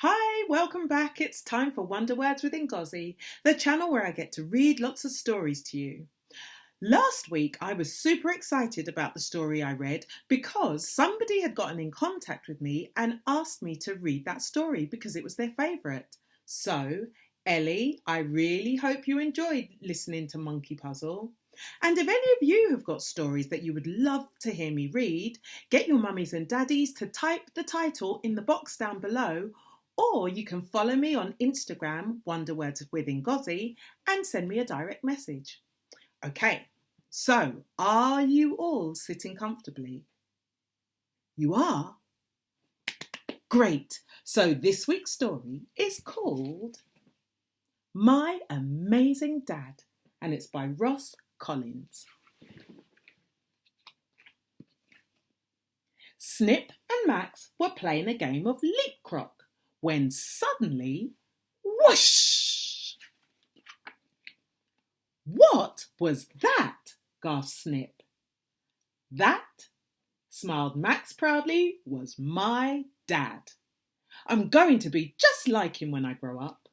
Hi, welcome back. It's time for Wonder Words with Ngozi, the channel where I get to read lots of stories to you. Last week, I was super excited about the story I read because somebody had gotten in contact with me and asked me to read that story because it was their favourite. So, Ellie, I really hope you enjoyed listening to Monkey Puzzle. And if any of you have got stories that you would love to hear me read, get your mummies and daddies to type the title in the box down below, or you can follow me on Instagram, Wonder Words with Ngozi, and send me a direct message. Okay, so are you all sitting comfortably? You are? Great. So this week's story is called My Amazing Dad, and it's by Ross Collins. Snip and Max were playing a game of leapfrog when suddenly, whoosh! What was that? Gasped Snip. That, smiled Max proudly, was my dad. I'm going to be just like him when I grow up.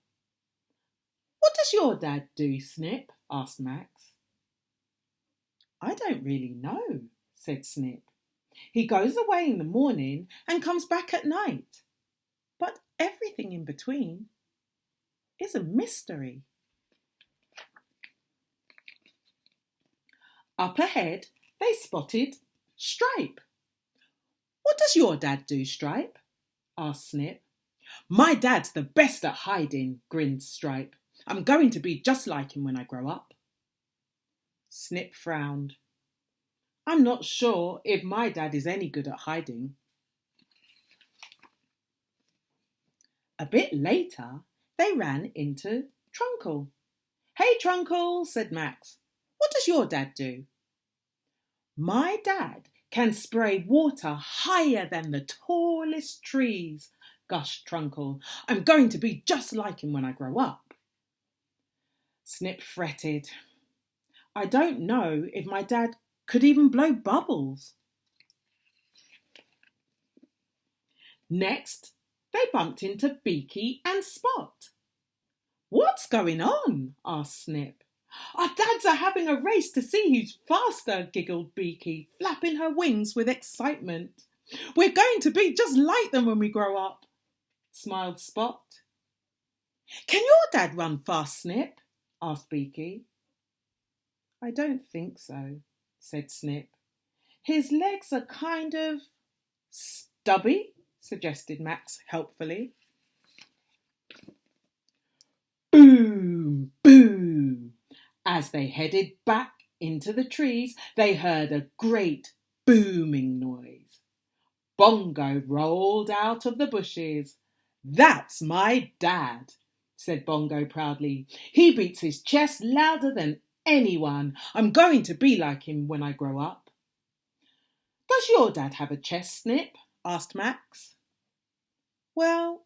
What does your dad do, Snip? Asked Max. I don't really know, said Snip. He goes away in the morning and comes back at night. But everything in between is a mystery. Up ahead, they spotted Stripe. What does your dad do, Stripe? Asked Snip. My dad's the best at hiding, grinned Stripe. I'm going to be just like him when I grow up. Snip frowned. I'm not sure if my dad is any good at hiding. A bit later, they ran into Trunkle. Hey, Trunkle, said Max. What does your dad do? My dad can spray water higher than the tallest trees, gushed Trunkle. I'm going to be just like him when I grow up. Snip fretted. I don't know if my dad could even blow bubbles. Next, they bumped into Beaky and Spot. What's going on? Asked Snip. Our dads are having a race to see who's faster, giggled Beaky, flapping her wings with excitement. We're going to be just like them when we grow up, smiled Spot. Can your dad run fast, Snip? Asked Beaky. I don't think so, said Snip. His legs are kind of stubby, suggested Max helpfully. Boom, boom. As they headed back into the trees, they heard a great booming noise. Bongo rolled out of the bushes. That's my dad, said Bongo proudly. He beats his chest louder than anyone. I'm going to be like him when I grow up. Does your dad have a chest, Snip? Asked Max. Well,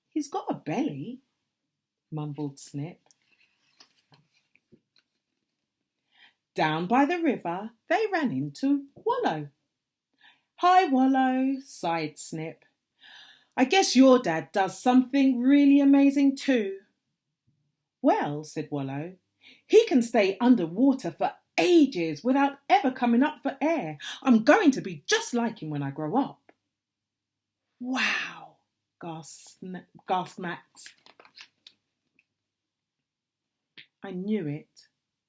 he's got a belly, mumbled Snip. Down by the river, they ran into Wallow. Hi, Wallow, sighed Snip. I guess your dad does something really amazing too. Well, said Wallow, he can stay underwater for ages without ever coming up for air. I'm going to be just like him when I grow up. Wow, gasped Max. I knew it,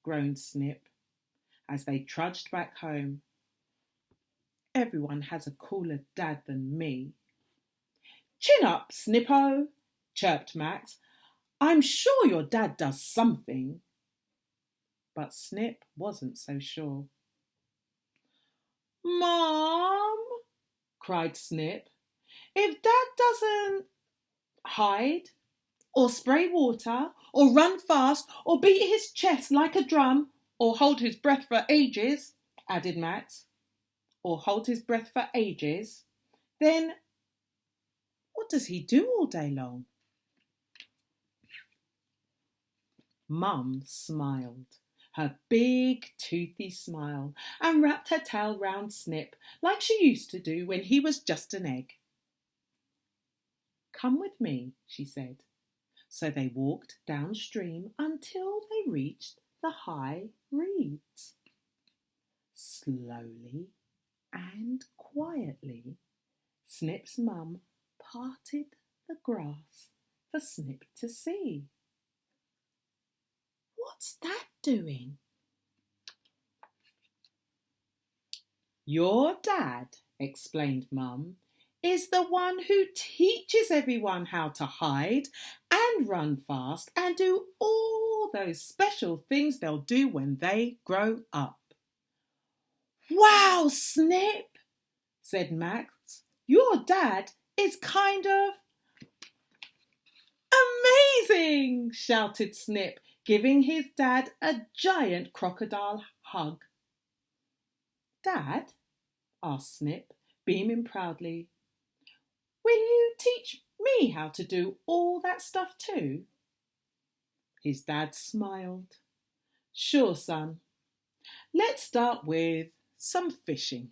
groaned Snip, as they trudged back home. Everyone has a cooler dad than me. Chin up, Snippo, chirped Max. I'm sure your dad does something. But Snip wasn't so sure. Mom, cried Snip, if Dad doesn't hide or spray water or run fast or beat his chest like a drum or hold his breath for ages, added Max, or hold his breath for ages, then what does he do all day long? Mum smiled, her big toothy smile, and wrapped her tail round Snip like she used to do when he was just an egg. Come with me, she said. So they walked downstream until they reached the high reeds. Slowly and quietly, Snip's mum parted the grass for Snip to see. What's that doing? Your dad, explained Mum, is the one who teaches everyone how to hide and run fast and do all those special things they'll do when they grow up. Wow, Snip, said Max. Your dad is kind of amazing, shouted Snip, giving his dad a giant crocodile hug. Dad, asked Snip, beaming proudly, will you teach me how to do all that stuff too? His dad smiled. Sure, son. Let's start with some fishing.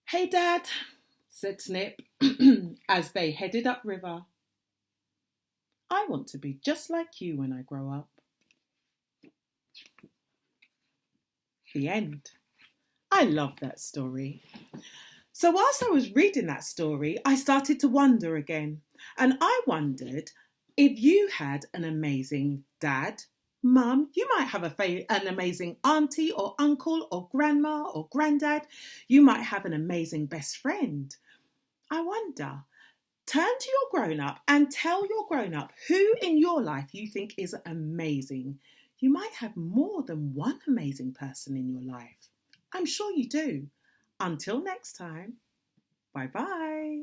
Hey, Dad, said Snip as they headed upriver. I want to be just like you when I grow up. The end. I love that story. So whilst I was reading that story, I started to wonder again. And I wondered if you had an amazing dad, mum, you might have an amazing auntie or uncle or grandma or granddad. You might have an amazing best friend. I wonder, turn to your grown-up and tell your grown-up who in your life you think is amazing. You might have more than one amazing person in your life. I'm sure you do. Until next time, bye-bye.